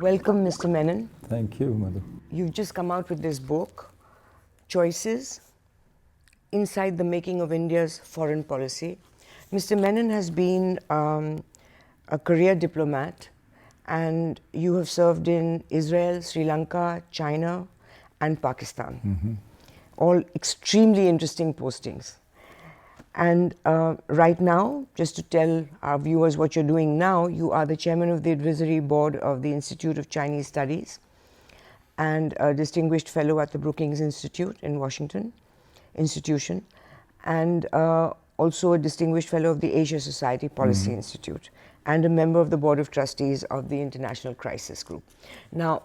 Welcome, Mr. Menon. Thank you, Madhu. You've just come out with this book, Choices, Inside the Making of India's Foreign Policy. Mr. Menon has been a career diplomat, and you have served in Israel, Sri Lanka, China, and Pakistan. All extremely interesting postings. And right now, just to tell our viewers what you're doing now, you are the chairman of the advisory board of the Institute of Chinese Studies and a distinguished fellow at the Brookings Institute in Washington institution, and also a distinguished fellow of the Asia Society Policy Institute, and a member of the board of trustees of the International Crisis Group. Now,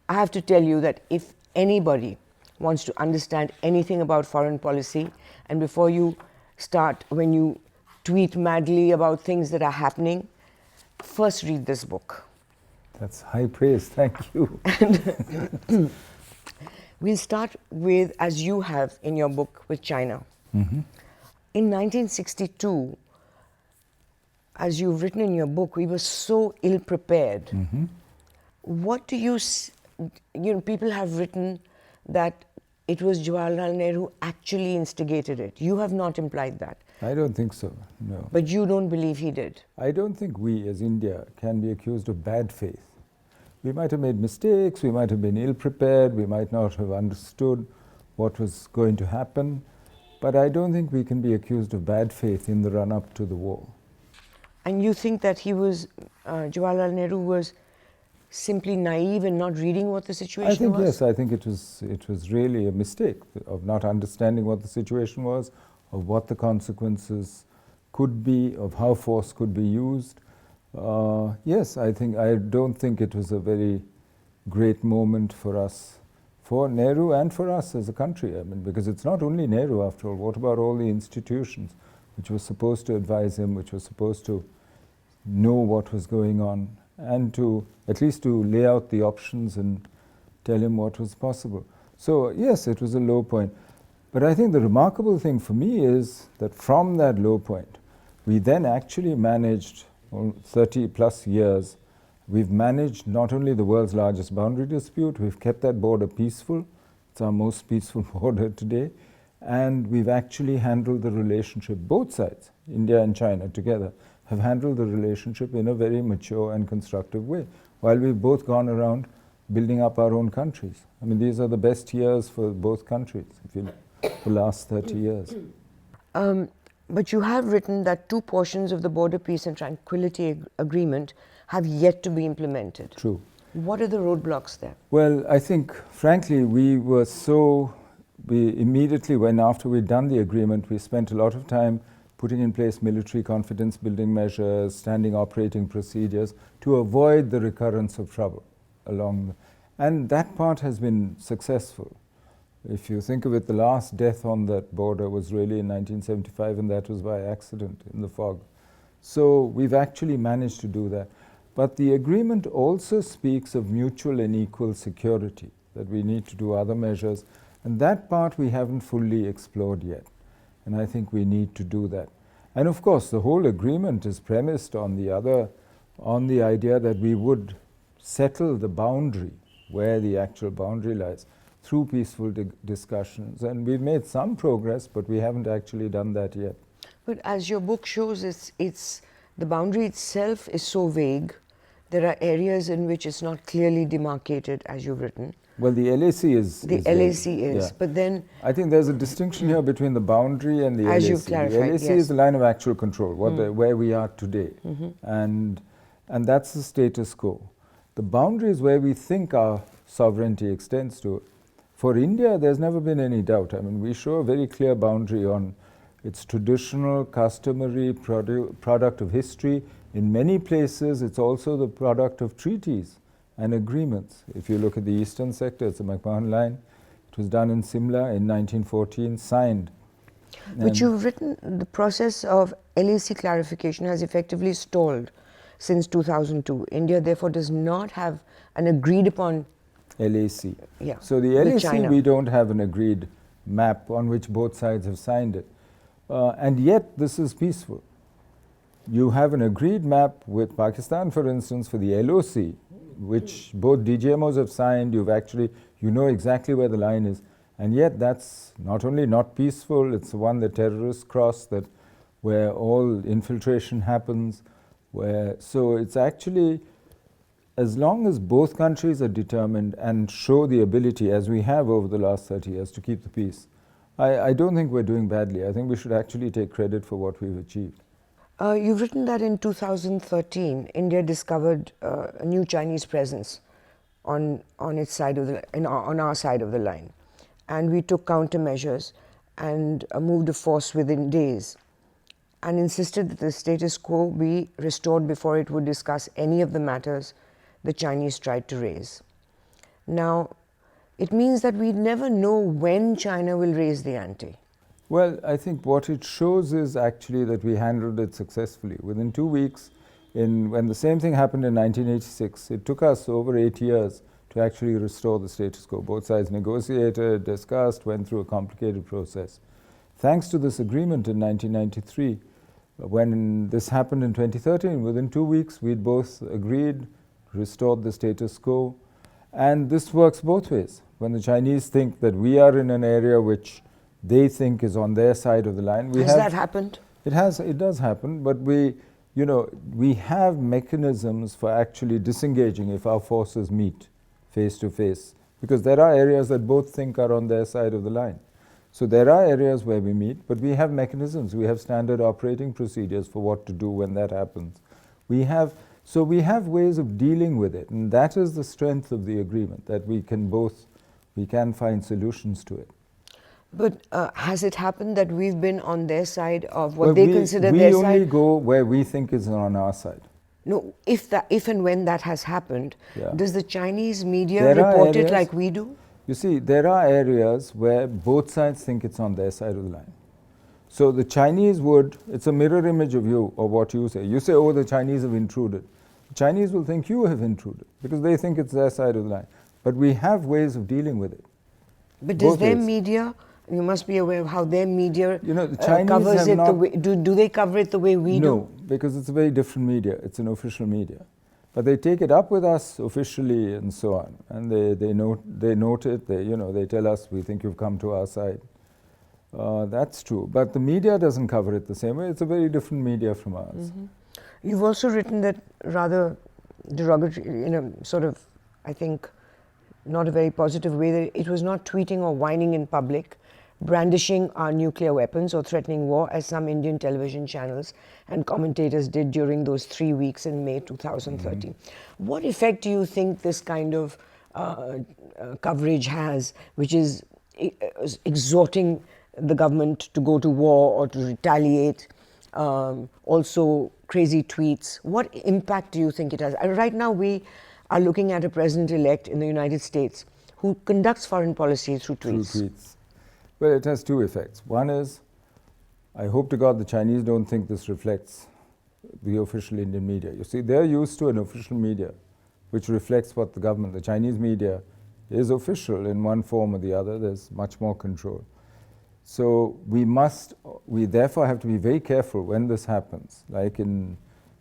I have to tell you that if anybody wants to understand anything about foreign policy, and before you start, when you tweet madly about things that are happening, first read this book. That's high praise, thank you. And we'll start with, as you have in your book, with China. In 1962, as you've written in your book, we were so ill-prepared. What do you know, people have written that it was Jawaharlal Nehru who actually instigated it. You have not implied that. I don't think so, no. But you don't believe he did. I don't think we as India can be accused of bad faith. We might have made mistakes, we might have been ill-prepared, we might not have understood what was going to happen, but I don't think we can be accused of bad faith in the run-up to the war. And you think that he was, Jawaharlal Nehru was simply naive and not reading what the situation I think was? yes, I think it was really a mistake of not understanding what the situation was, of what the consequences could be, of how force could be used. Yes, I don't think it was a very great moment for us, for Nehru and for us as a country. I mean, because it's not only Nehru after all. What about all the institutions which were supposed to advise him, which were supposed to know what was going on, and to at least to lay out the options and tell him what was possible. So yes, it was a low point. But I think the remarkable thing for me is that from that low point, we then actually managed, 30 plus years, we've managed not only the world's largest boundary dispute, we've kept that border peaceful, it's our most peaceful border today, and we've actually handled the relationship, both sides, India and China together, have handled the relationship in a very mature and constructive way, while we've both gone around building up our own countries. I mean, these are the best years for both countries, if you look, the last 30 years. But you have written that two portions of the Border Peace and Tranquility Agreement have yet to be implemented. True. What are the roadblocks there? Well, I think, frankly, we immediately, when after we'd done the agreement, we spent a lot of time putting in place military confidence building measures, standing operating procedures to avoid the recurrence of trouble and that part has been successful. If you think of it, the last death on that border was really in 1975, and that was by accident in the fog. So we've actually managed to do that. But the agreement also speaks of mutual and equal security, that we need to do other measures, and that part we haven't fully explored yet. And I think we need to do that. And of course, the whole agreement is premised on the idea that we would settle the boundary, where the actual boundary lies, through peaceful discussions. And we've made some progress, but we haven't actually done that yet. But as your book shows, the boundary itself is so vague. There are areas in which it's not clearly demarcated, as you've written. Well, the LAC is. The LAC is, yeah. But then I think there's a distinction here between the boundary and the LAC. As you've clarified, the LAC yes. is the line of actual control, where we are today. And that's the status quo. The boundary is where we think our sovereignty extends to. For India, there's never been any doubt. I mean, we show a very clear boundary on its traditional, customary product of history. In many places, it's also the product of treaties and agreements. If you look at the eastern sector, it's the McMahon Line. It was done in Simla in 1914, signed. But you've written the process of LAC clarification has effectively stalled since 2002. India, therefore, does not have an agreed upon LAC. Yeah, so the LAC, we don't have an agreed map on which both sides have signed it. And yet, this is peaceful. You have an agreed map with Pakistan, for instance, for the LOC, which both DGMOs have signed. You know exactly where the line is. And yet that's not only not peaceful, it's the one that terrorists cross, where all infiltration happens. So it's actually, as long as both countries are determined and show the ability, as we have over the last 30 years, to keep the peace, I don't think we're doing badly. I think we should actually take credit for what we've achieved. You've written that in 2013, India discovered a new Chinese presence on its side of on our side of the line, and we took countermeasures and moved a force within days, and insisted that the status quo be restored before it would discuss any of the matters the Chinese tried to raise. Now, it means that we never know when China will raise the ante. Well, I think what it shows is actually that we handled it successfully. Within 2 weeks, when the same thing happened in 1986, it took us over 8 years to actually restore the status quo. Both sides negotiated, discussed, went through a complicated process. Thanks to this agreement in 1993, when this happened in 2013, within 2 weeks, we'd both agreed, restored the status quo. And this works both ways. When the Chinese think that we are in an area which they think is on their side of the line. Has that happened? It does happen, but we have mechanisms for actually disengaging if our forces meet face to face, because there are areas that both think are on their side of the line. So there are areas where we meet, but we have mechanisms. We have standard operating procedures for what to do when that happens. We have ways of dealing with it, and that is the strength of the agreement, that we can find solutions to it. But has it happened that we've been on their side of what they consider their side? We only go where we think is on our side. No, if and when that has happened, does the Chinese media report it like we do? You see, there are areas where both sides think it's on their side of the line. So the Chinese it's a mirror image of you, or what you say. You say, oh, the Chinese have intruded. The Chinese will think you have intruded, because they think it's their side of the line. But we have ways of dealing with it. But does their media... You must be aware of how their media the Chinese covers it the way... Do they cover it the way we do? No, because it's a very different media. It's an official media. But they take it up with us officially and so on. And they note it. They tell us, we think you've come to our side. That's true. But the media doesn't cover it the same way. It's a very different media from ours. Mm-hmm. You've also written that rather derogatory, sort of, I think, not a very positive way, that it was not tweeting or whining in public, brandishing our nuclear weapons or threatening war, as some Indian television channels and commentators did during those 3 weeks in May 2013. Mm-hmm. What effect do you think this kind of coverage has, which is exhorting the government to go to war or to retaliate, also crazy tweets? What impact do you think it has? Right now we are looking at a president-elect in the United States who conducts foreign policy through tweets. Well, it has two effects. One is, I hope to God the Chinese don't think this reflects the official Indian media. You see, they're used to an official media which reflects what the government, the Chinese media, is official in one form or the other. There's much more control. So we therefore have to be very careful when this happens, like in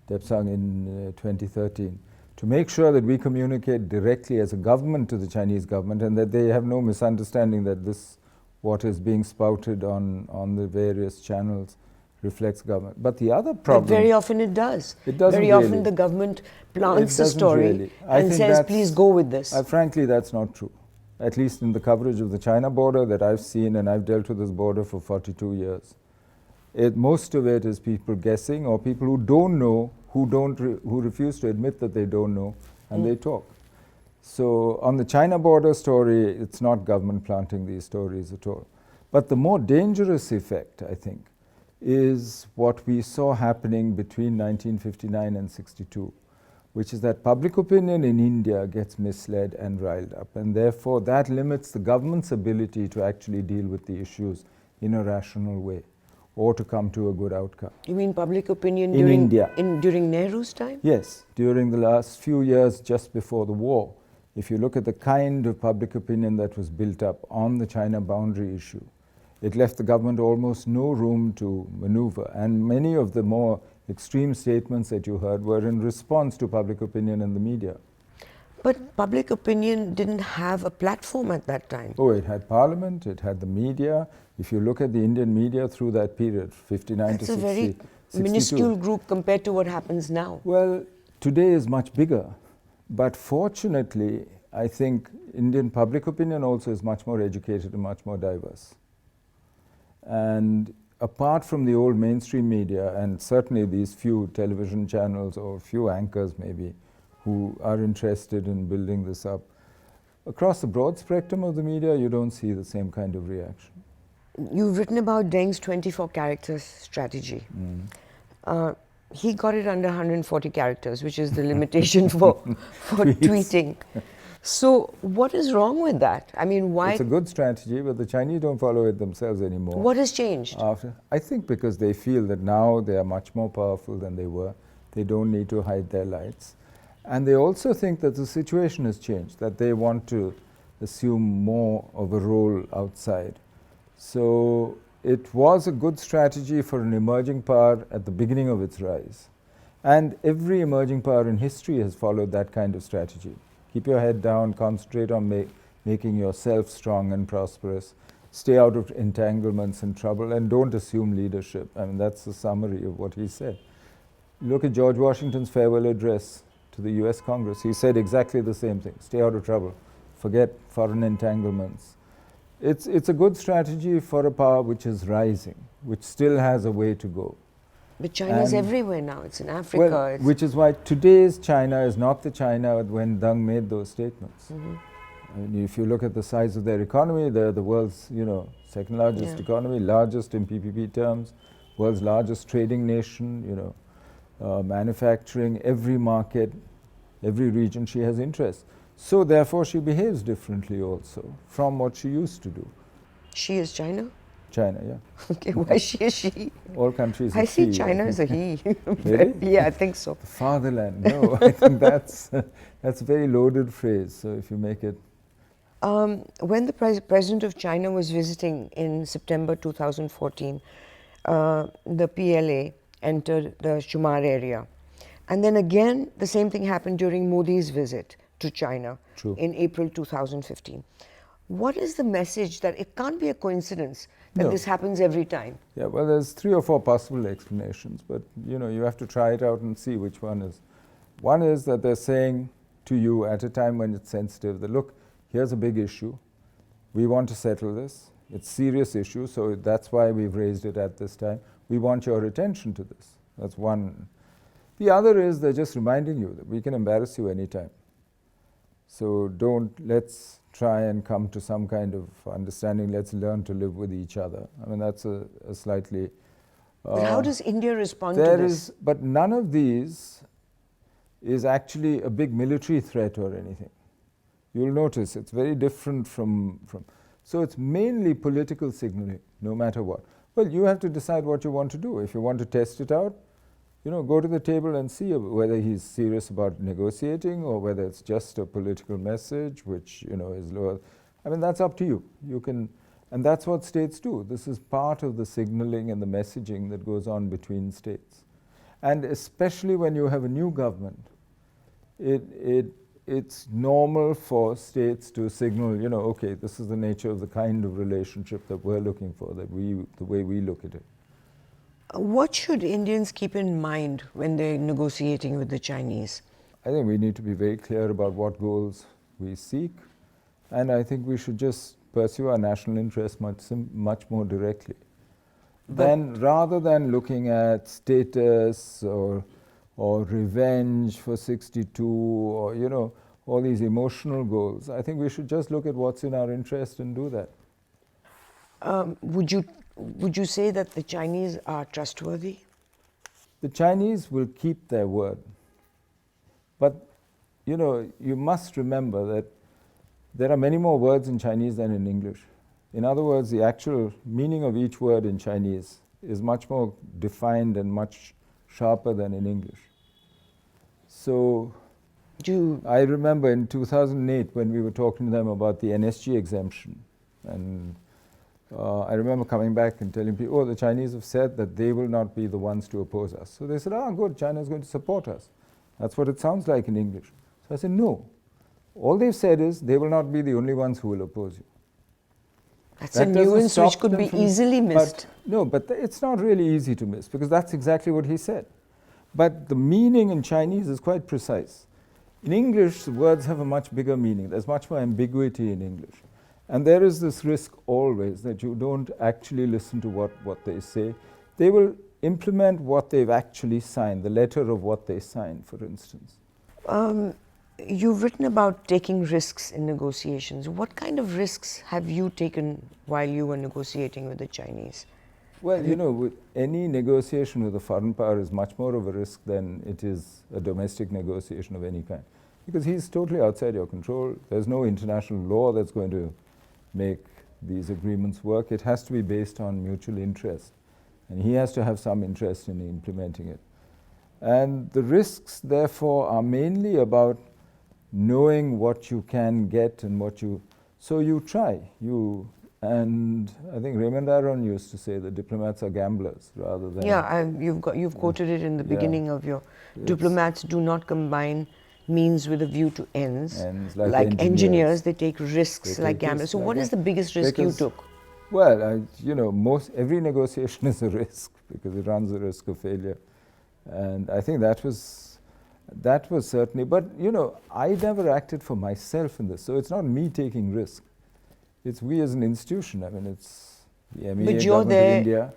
Depsang in 2013, to make sure that we communicate directly as a government to the Chinese government, and that they have no misunderstanding that what is being spouted on the various channels reflects government. But the other problem... But very often it does. It doesn't very really. Often the government plants the story and says, please go with this. Frankly, that's not true. At least in the coverage of the China border that I've seen, and I've dealt with this border for 42 years. Most of it is people guessing, or people who don't know, who refuse to admit that they don't know, and they talk. So on the China border story, it's not government planting these stories at all. But the more dangerous effect, I think, is what we saw happening between 1959 and 62, which is that public opinion in India gets misled and riled up, and therefore that limits the government's ability to actually deal with the issues in a rational way, or to come to a good outcome. You mean public opinion in India? During Nehru's time? Yes, during the last few years just before the war. If you look at the kind of public opinion that was built up on the China boundary issue, it left the government almost no room to maneuver. And many of the more extreme statements that you heard were in response to public opinion in the media. But public opinion didn't have a platform at that time. Oh, it had parliament, it had the media. If you look at the Indian media through that period, 59 That's to a 60, very 62. minuscule group compared to what happens now. Well, today is much bigger. But fortunately, I think Indian public opinion also is much more educated and much more diverse. And apart from the old mainstream media, and certainly these few television channels or few anchors maybe, who are interested in building this up, across the broad spectrum of the media, you don't see the same kind of reaction. You've written about Deng's 24 characters strategy. He got it under 140 characters, which is the limitation for tweeting. So what is wrong with that? I mean, why? It's a good strategy, but the Chinese don't follow it themselves anymore. What has changed? I think because they feel that now they are much more powerful than they were. They don't need to hide their lights. And they also think that the situation has changed, that they want to assume more of a role outside. So it was a good strategy for an emerging power at the beginning of its rise. And every emerging power in history has followed that kind of strategy. Keep your head down, concentrate on making yourself strong and prosperous, stay out of entanglements and trouble, and don't assume leadership. I mean, that's the summary of what he said. Look at George Washington's farewell address to the US Congress. He said exactly the same thing: stay out of trouble, forget foreign entanglements. It's a good strategy for a power which is rising, which still has a way to go. But China's everywhere now. It's in Africa. Well, which is why today's China is not the China when Deng made those statements. I mean, if you look at the size of their economy, they're the world's second largest economy, largest in PPP terms, world's largest trading nation, manufacturing, every market, every region she has interest. So therefore she behaves differently also from what she used to do. She is China? China, yeah. Okay, why she is she? All countries are I see he, China as a he. Really? Yeah, I think so. The fatherland, no, I think that's a very loaded phrase, so if you make it. When the president of China was visiting in September 2014, the PLA entered the Shumar area. And then again, the same thing happened during Modi's visit to China in April 2015. What is the message that it can't be a coincidence that this happens every time? Yeah, well, there's 3 or 4 possible explanations, but you have to try it out and see which one is. One is that they're saying to you at a time when it's sensitive that, look, here's a big issue. We want to settle this. It's a serious issue, so that's why we've raised it at this time. We want your attention to this. That's one. The other is they're just reminding you that we can embarrass you anytime. So let's try and come to some kind of understanding. Let's learn to live with each other. I mean, that's a slightly... But how does India respond to this? But none of these is actually a big military threat or anything. You'll notice it's very different from... So it's mainly political signaling, no matter what. Well, you have to decide what you want to do. If you want to test it out, go to the table and see whether he's serious about negotiating or whether it's just a political message which, is lower. I mean, that's up to you. You can, and that's what states do. This is part of the signaling and the messaging that goes on between states. And especially when you have a new government, it's normal for states to signal, okay, this is the nature of the kind of relationship that we're looking for, the way we look at it. What should Indians keep in mind when they're negotiating with the Chinese? I think we need to be very clear about what goals we seek, and I think we should just pursue our national interests much more directly. Rather than looking at status or revenge for 62 or all these emotional goals, I think we should just look at what's in our interest and do that. Would you say that the Chinese are trustworthy? The Chinese will keep their word. But, you must remember that there are many more words in Chinese than in English. In other words, the actual meaning of each word in Chinese is much more defined and much sharper than in English. So, I remember in 2008 when we were talking to them about the NSG exemption, and I remember coming back and telling people, the Chinese have said that they will not be the ones to oppose us. So they said, good, China is going to support us. That's what it sounds like in English. So I said, no, All they've said is they will not be the only ones who will oppose you. That's That a doesn't nuance stop which could them be from- easily missed. But it's not really easy to miss, because that's exactly what he said. But the meaning in Chinese is quite precise. In English, the words have a much bigger meaning. There's much more ambiguity in English. And there is this risk always that you don't actually listen to what they say. They will implement what they've actually signed, the letter of what they signed, for instance. You've written about taking risks in negotiations. What kind of risks have you taken while you were negotiating with the Chinese? Well, with any negotiation with a foreign power is much more of a risk than it is a domestic negotiation of any kind. Because he's totally outside your control. There's no international law that's going to make these agreements work. It has to be based on mutual interest. And he has to have some interest in implementing it. And the risks, therefore, are mainly about knowing what you can get and what you... So you try. And I think Raymond Aron used to say that diplomats are gamblers rather than... Yeah, you've quoted it in the beginning of your... Diplomats do not combine means with a view to ends. Like engineers, they take risks like gamblers. So what is the biggest risk you took? Well, every negotiation is a risk because it runs the risk of failure. And I think that was certainly... But, I never acted for myself in this. So it's not me taking risk. It's we as an institution. I mean, it's the MEA but you're government there of India.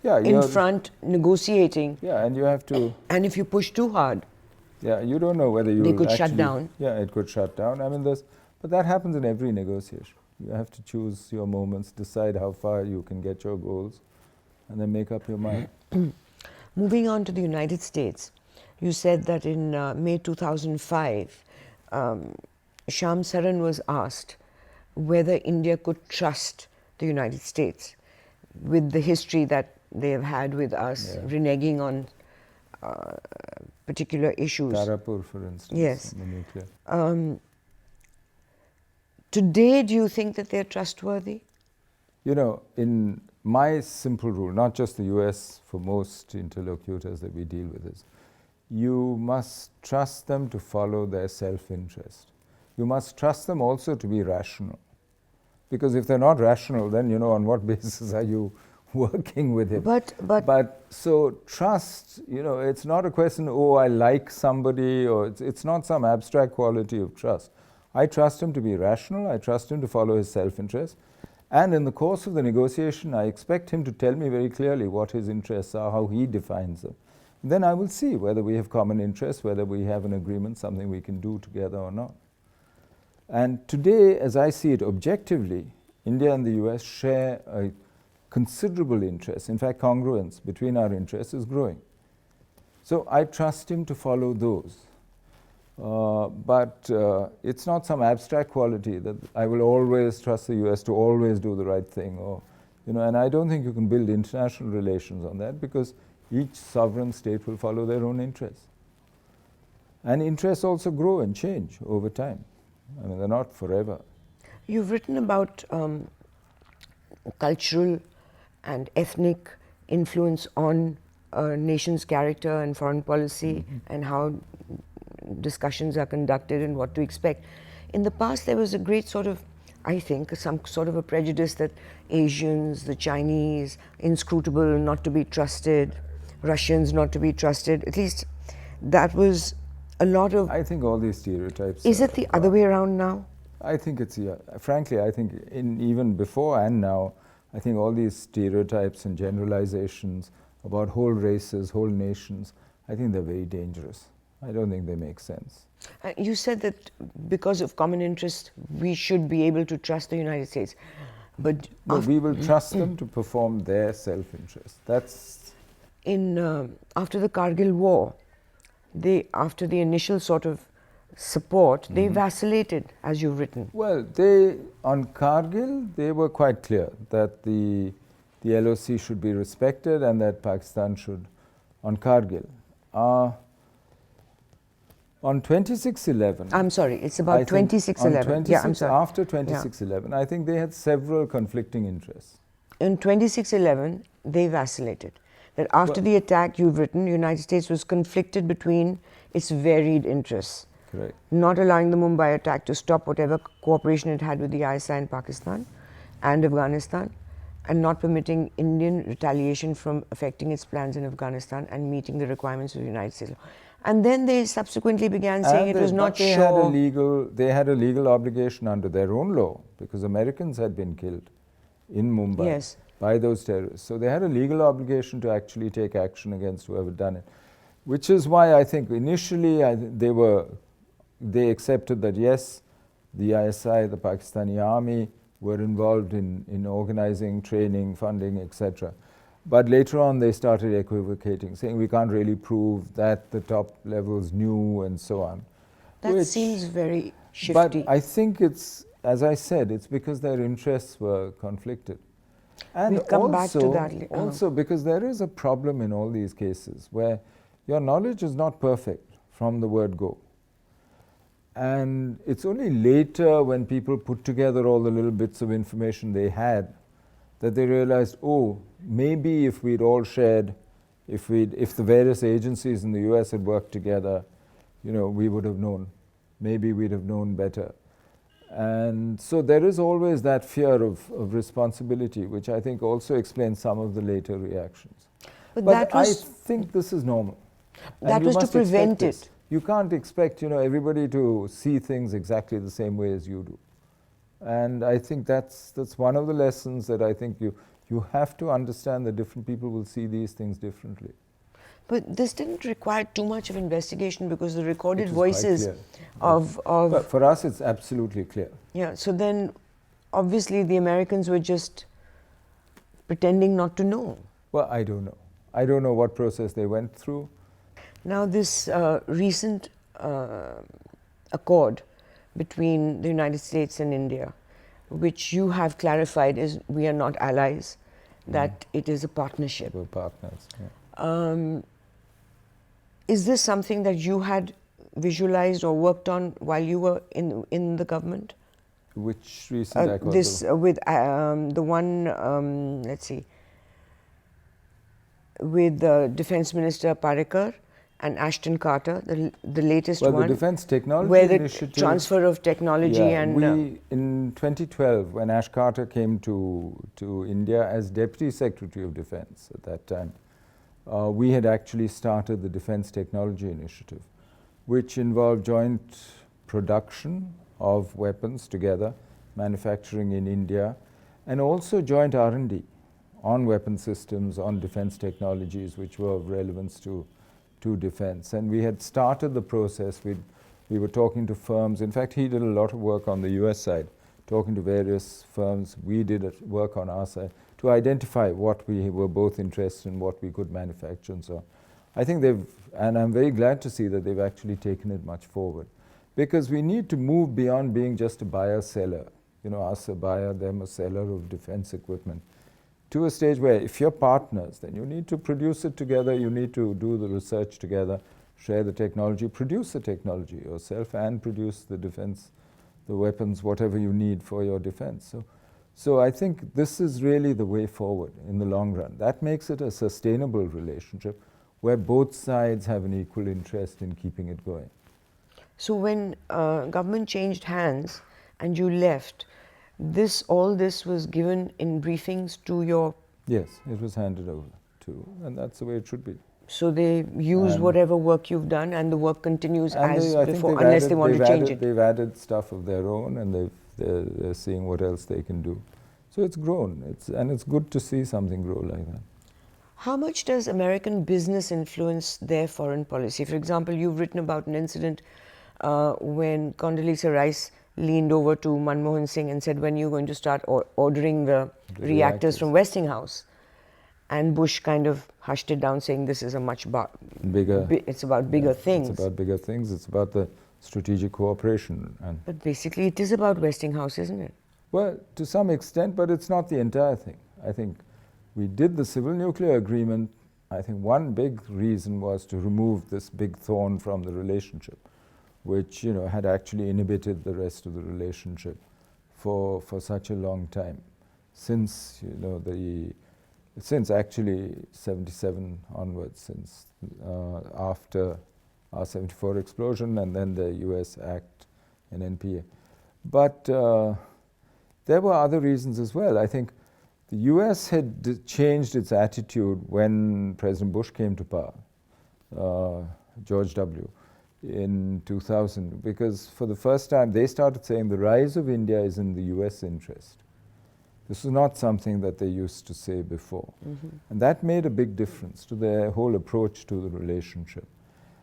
Yeah, in front, negotiating. Yeah, and you have to... And if you push too hard... Yeah, you don't know whether you They could shut down. Yeah, it could shut down. I mean, but that happens in every negotiation. You have to choose your moments, decide how far you can get your goals, and then make up your mind. Moving on to the United States, you said that in May 2005, Shyam Saran was asked whether India could trust the United States with the history that they have had with us, reneging on particular issues. Tarapur, for instance. Yes. The nuclear. Today, do you think that they're trustworthy? In my simple rule, not just the US, for most interlocutors that we deal with, is you must trust them to follow their self-interest. You must trust them also to be rational. Because if they're not rational, then, on what basis are you working with him? But so trust, it's not a question, I like somebody, or it's not some abstract quality of trust. I trust him to be rational, I trust him to follow his self-interest, and in the course of the negotiation, I expect him to tell me very clearly what his interests are, how he defines them. And then I will see whether we have common interests, whether we have an agreement, something we can do together or not. And today, as I see it objectively, India and the US share a considerable interest. In fact, congruence between our interests is growing. So I trust him to follow those. But it's not some abstract quality that I will always trust the US to always do the right thing. And I don't think you can build international relations on that because each sovereign state will follow their own interests. And interests also grow and change over time. I mean, they're not forever. You've written about cultural and ethnic influence on a nation's character and foreign policy and how discussions are conducted and what to expect. In the past, there was a great sort of, I think, some sort of a prejudice that Asians, the Chinese, inscrutable, not to be trusted, Russians not to be trusted. At least that was a lot of... I think all these stereotypes... Is it the other way around now? I think it's, frankly, I think even before and now, I think all these stereotypes and generalizations about whole races, whole nations, I think they're very dangerous. I don't think they make sense. You said that because of common interest, we should be able to trust the United States. But we will trust them to perform their self-interest. That's... After the Kargil war, after the initial sort of support, they vacillated, as you've written. Well, on Kargil, they were quite clear that the LOC should be respected and that Pakistan should, on Kargil. On 26/11... I'm sorry, it's about 26/11. Yeah, I'm sorry. After 26/11, I think they had several conflicting interests. In 26/11, they vacillated. That after the attack, you've written, the United States was conflicted between its varied interests. Correct. not allowing the Mumbai attack to stop whatever cooperation it had with the ISI in Pakistan and Afghanistan, and not permitting Indian retaliation from affecting its plans in Afghanistan and meeting the requirements of the United States. And then they subsequently began saying it was not they sure. they had a legal obligation under their own law, because Americans had been killed in Mumbai Yes. by those terrorists. So they had a legal obligation to actually take action against whoever done it, which is why I think initially they accepted that yes, the ISI, the Pakistani army, were involved in organizing, training, funding, etc. But later on they started equivocating, saying we can't really prove that the top levels knew and so on. That seems very shifty. But I think it's, as I said, it's because their interests were conflicted. And We'll come back to that also because there is a problem in all these cases where your knowledge is not perfect from the word go. And it's only later when people put together all the little bits of information they had that they realized, oh, maybe if we'd all shared, if the various agencies in the US had worked together, we would have known. Maybe we'd have known better. And so there is always that fear of responsibility, which I think also explains some of the later reactions. But I think this is normal. That was to prevent it. You can't expect, everybody to see things exactly the same way as you do. And I think that's one of the lessons that I think you have to understand that different people will see these things differently. But this didn't require too much of investigation because the recorded voices of... But for us, it's absolutely clear. Yeah, so then obviously the Americans were just pretending not to know. Well, I don't know. I don't know what process they went through. Now this recent accord between the United States and India, which you have clarified is we are not allies, that it is a partnership. We're partners. Yeah. Is this something that you had visualized or worked on while you were in the government? Which recent accord? This with the one, let's see, with Defense Minister Parikar and Ashton Carter, the latest one. Well, the Defense Technology where the Initiative, transfer of technology and... we, in 2012, when Ash Carter came to India as Deputy Secretary of Defense at that time, we had actually started the Defense Technology Initiative, which involved joint production of weapons together, manufacturing in India, and also joint R&D on weapon systems, on defense technologies, which were of relevance to defense. And we had started the process. We were talking to firms. In fact, he did a lot of work on the US side, talking to various firms. We did work on our side to identify what we were both interested in, what we could manufacture and so on. I think and I'm very glad to see that they've actually taken it much forward, because we need to move beyond being just a buyer-seller, us a buyer, them a seller of defense equipment, to a stage where if you're partners, then you need to produce it together, you need to do the research together, share the technology, produce the technology yourself, and produce the defense, the weapons, whatever you need for your defense. So I think this is really the way forward in the long run. That makes it a sustainable relationship where both sides have an equal interest in keeping it going. So when government changed hands and you left, all this was given in briefings to your... Yes, it was handed over to, and that's the way it should be. So they use whatever work you've done, and the work continues as before, unless they want to change it. They've added stuff of their own, and they're seeing what else they can do. So it's grown, and it's good to see something grow like that. How much does American business influence their foreign policy? For example, you've written about an incident when Condoleezza Rice leaned over to Manmohan Singh and said, when are you going to start ordering the reactors from Westinghouse? And Bush kind of hushed it down, saying this is a much bigger... it's about bigger things. It's about bigger things. It's about the strategic cooperation. But basically it is about Westinghouse, isn't it? Well, to some extent, but it's not the entire thing. I think we did the civil nuclear agreement. I think one big reason was to remove this big thorn from the relationship, which had actually inhibited the rest of the relationship for such a long time, since since actually 77 onwards, since after R-74 explosion, and then the US Act and NPA. But there were other reasons as well. I think the US had changed its attitude when President Bush came to power, George W., in 2000, because for the first time they started saying the rise of India is in the US interest. This was not something that they used to say before. And that made a big difference to their whole approach to the relationship.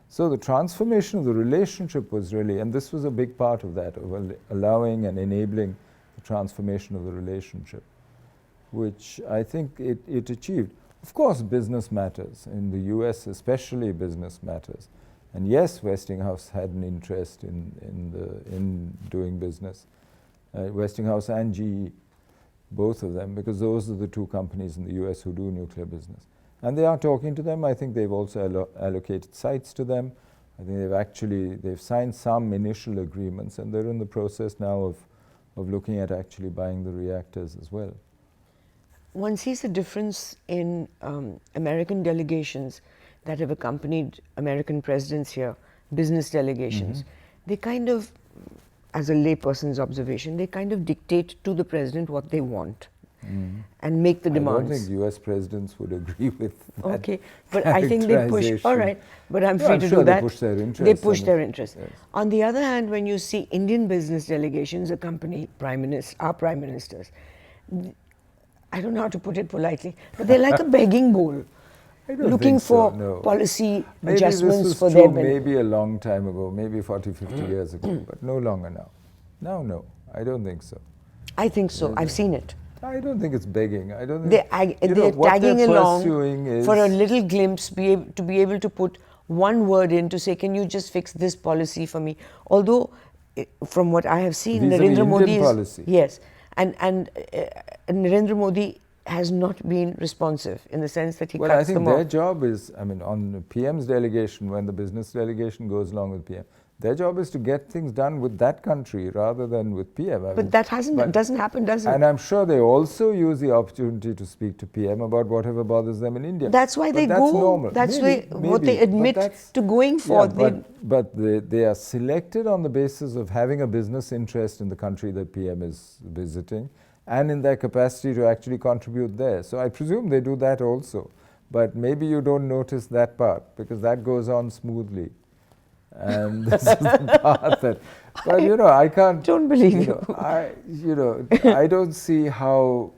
So the transformation of the relationship was really, and this was a big part of that, of allowing and enabling the transformation of the relationship, which I think it achieved. Of course, business matters. In the US, especially business matters. And yes, Westinghouse had an interest in doing business. Westinghouse and GE, both of them, because those are the two companies in the US who do nuclear business. And they are talking to them. I think they've also allocated sites to them. I think they've signed some initial agreements, and they're in the process now of looking at actually buying the reactors as well. One sees a difference in American delegations that have accompanied American presidents here, business delegations. They kind of, as a layperson's observation, they kind of dictate to the president what they want and make the demands. I don't think US presidents would agree with that. Okay, but I think they push, all right, but I'm free to do that. They push their interests. They push their interests. Yes. On the other hand, when you see Indian business delegations accompany our prime ministers, I don't know how to put it politely, but they're like a begging bowl, looking for policy adjustments for their benefit. Maybe a long time ago, maybe 40, 50 years ago, but no longer now. Now, no, I don't think so. I think so. I've seen it. I don't think it's begging. I don't think they're tagging along for a little glimpse, to be able to put one word in to say, can you just fix this policy for me? Although, from what I have seen, Narendra Modi policy. Yes, and Narendra Modi has not been responsive in the sense that he cuts them off. Well, I think their job is, I mean, on the PM's delegation, when the business delegation goes along with PM, their job is to get things done with that country rather than with PM. But that doesn't happen, does it? And I'm sure they also use the opportunity to speak to PM about whatever bothers them in India. That's why they that's go. Normal. That's what they admit to going for. Yeah, but they are selected on the basis of having a business interest in the country that PM is visiting and in their capacity to actually contribute there. So I presume they do that also. But maybe you don't notice that part because that goes on smoothly. And this is the part that, but I can't. Don't believe I don't see how,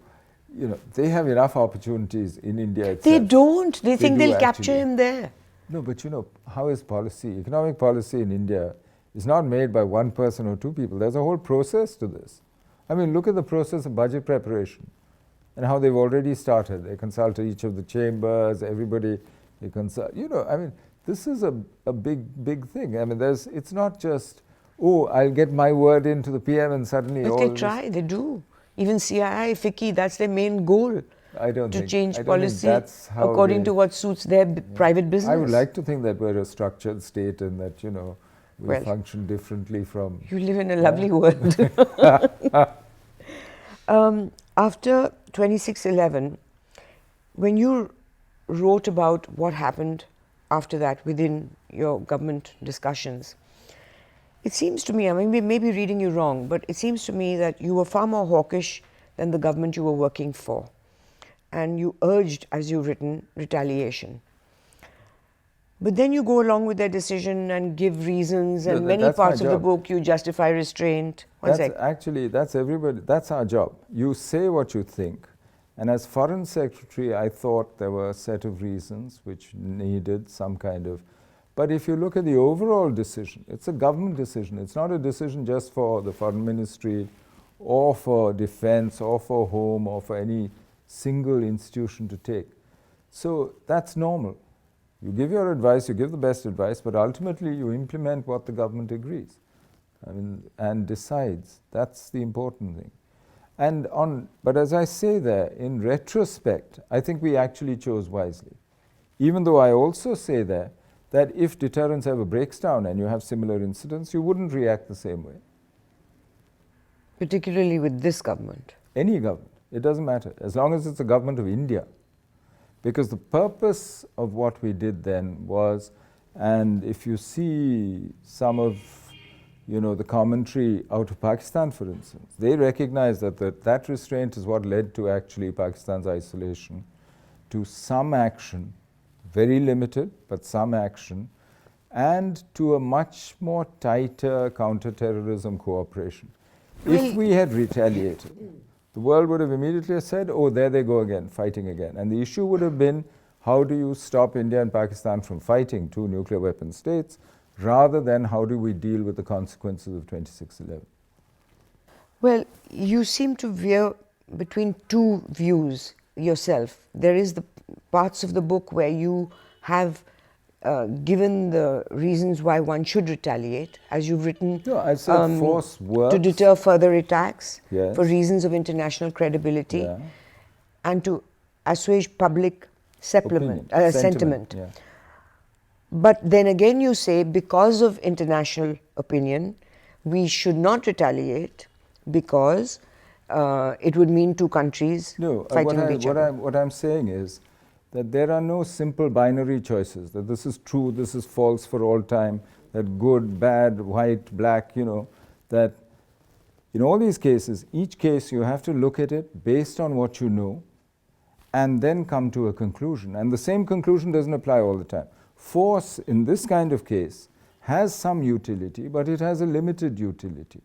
they have enough opportunities in India itself. They don't. They think they'll capture him there. No, but how is policy? Economic policy in India is not made by one person or two people. There's a whole process to this. I mean, look at the process of budget preparation and how they've already started. They consult each of the chambers, everybody, they consult, I mean, this is a big thing. I mean, it's not just, I'll get my word into the PM and suddenly But they try, they do. Even CII, FICCI, that's their main goal. To change policy according to what suits their private business. I would like to think that we're a structured state and that, we function differently from... You live in a lovely world. After 26/11, when you wrote about what happened after that within your government discussions, it seems to me, I mean, maybe reading you wrong, but it seems to me that you were far more hawkish than the government you were working for. And you urged, as you've written, retaliation. But then you go along with their decision and give reasons, and many parts of the book you justify restraint. That's our job. You say what you think. And as Foreign Secretary, I thought there were a set of reasons which needed some kind of... But if you look at the overall decision, it's a government decision. It's not a decision just for the Foreign Ministry or for defense or for home or for any single institution to take. So that's normal. You give your advice, you give the best advice, but ultimately you implement what the government agrees and decides. That's the important thing. But as I say there, in retrospect, I think we actually chose wisely. Even though I also say there that if deterrence ever breaks down and you have similar incidents, you wouldn't react the same way. Particularly with this government? Any government. It doesn't matter, as long as it's a government of India. Because the purpose of what we did then was And if you see some of the commentary out of Pakistan, for instance, they recognize that restraint is what led to actually Pakistan's isolation, to some action, very limited, but some action, and to a much more tighter counter-terrorism cooperation. If we had retaliated, the world would have immediately said, oh, there they go again, fighting again. And the issue would have been, how do you stop India and Pakistan from fighting, two nuclear weapon states, rather than how do we deal with the consequences of 26/11? Well, you seem to veer between two views yourself. There is the parts of the book where you have given the reasons why one should retaliate, as you've written. No, I said force works. To deter further attacks, Yes. for reasons of international credibility, Yeah. and to assuage public sentiment. Yeah. But then again you say, because of international opinion, we should not retaliate because it would mean two countries fighting with each other. What I'm saying is that there are no simple binary choices, that this is true, this is false for all time, that good, bad, white, black, that in all these cases, each case you have to look at it based on what you know and then come to a conclusion. And the same conclusion doesn't apply all the time. Force in this kind of case has some utility, but it has a limited utility.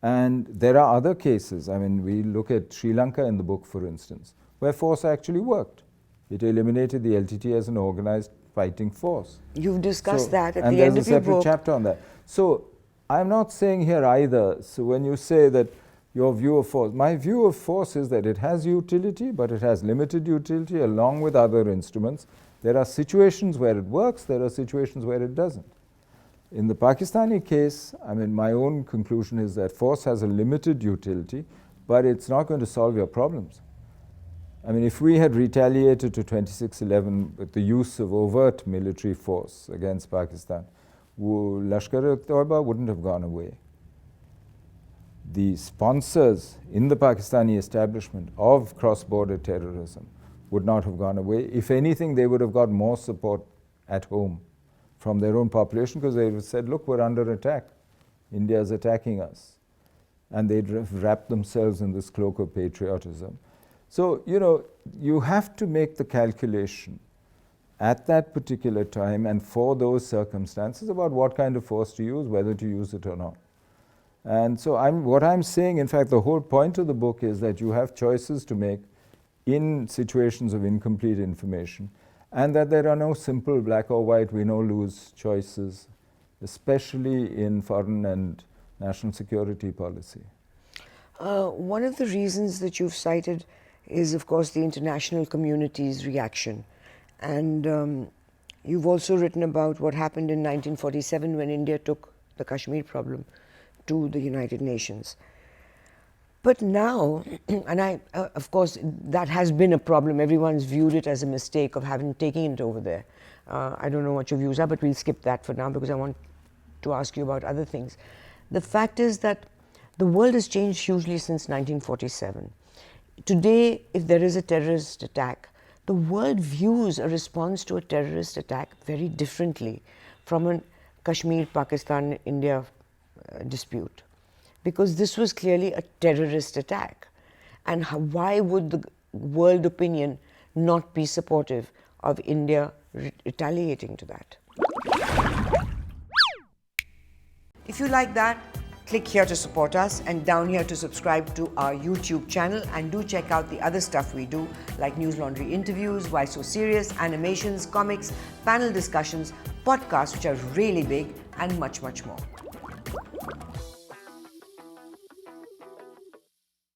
And there are other cases, I mean, we look at Sri Lanka in the book, for instance, where force actually worked. It eliminated the LTT as an organized fighting force. You've discussed that at and the end of your there's a separate book. chapter on that. So I'm not saying here either, so when you say that your view of force, my view of force is that it has utility, but it has limited utility along with other instruments. There are situations where it works, there are situations where it doesn't. In the Pakistani case, I mean, my own conclusion is that force has a limited utility, but it's not going to solve your problems. I mean, if we had retaliated to 26/11 with the use of overt military force against Pakistan, Lashkar-e-Toiba wouldn't have gone away. The sponsors in the Pakistani establishment of cross-border terrorism would not have gone away. If anything, they would have got more support at home from their own population, because they would have said, look, we're under attack. India is attacking us. And they'd wrap themselves in this cloak of patriotism. So, you have to make the calculation at that particular time and for those circumstances about what kind of force to use, whether to use it or not. And so what I'm saying, in fact, the whole point of the book is that you have choices to make in situations of incomplete information, and that there are no simple black or white, win or lose choices, especially in foreign and national security policy. One of the reasons that you've cited is, of course, the international community's reaction. And you've also written about what happened in 1947 when India took the Kashmir problem to the United Nations. But now, and of course, that has been a problem. Everyone's viewed it as a mistake of having taken it over there. I don't know what your views are, but we'll skip that for now because I want to ask you about other things. The fact is that the world has changed hugely since 1947. Today, if there is a terrorist attack, the world views a response to a terrorist attack very differently from a Kashmir, Pakistan, India dispute, because this was clearly a terrorist attack. And why would the world opinion not be supportive of India retaliating to that? If you like that, click here to support us and down here to subscribe to our YouTube channel, and do check out the other stuff we do like News Laundry interviews, Why So Serious, animations, comics, panel discussions, podcasts which are really big, and much, much more.